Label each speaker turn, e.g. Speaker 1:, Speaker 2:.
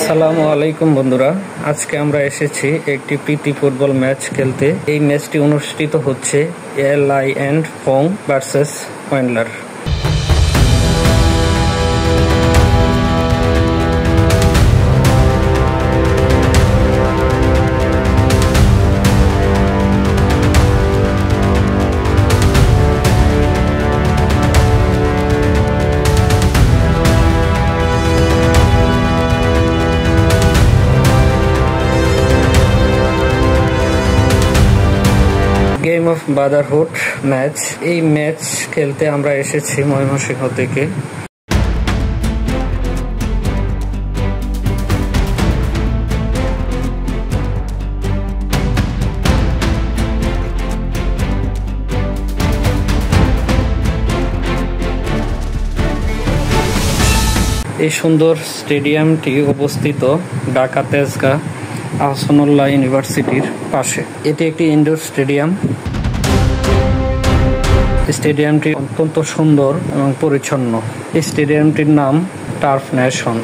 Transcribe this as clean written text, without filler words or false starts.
Speaker 1: আসসালামু আলাইকুম বন্ধুরা, আজকে আমরা এসেছি একটি প্রীতি ফুটবল ম্যাচ খেলতে। এই ম্যাচটি অনুষ্ঠিত হচ্ছে এল.আই.এন. ফং ভার্সেস ওয়েনলার। Game of brotherhood match. এই ম্যাচ খেলতে আমরা এসেছি ময়মনসিংহ থেকে। এই সুন্দর স্টেডিয়ামটি অবস্থিত ঢাকা তেজগাঁ আহসানুল্লাহ ইউনিভার্সিটির পাশে। এটি একটি ইনডোর স্টেডিয়াম। স্টেডিয়ামটি অত্যন্ত সুন্দর এবং পরিচ্ছন্ন। এই স্টেডিয়ামটির নাম টার্ফ নেশন।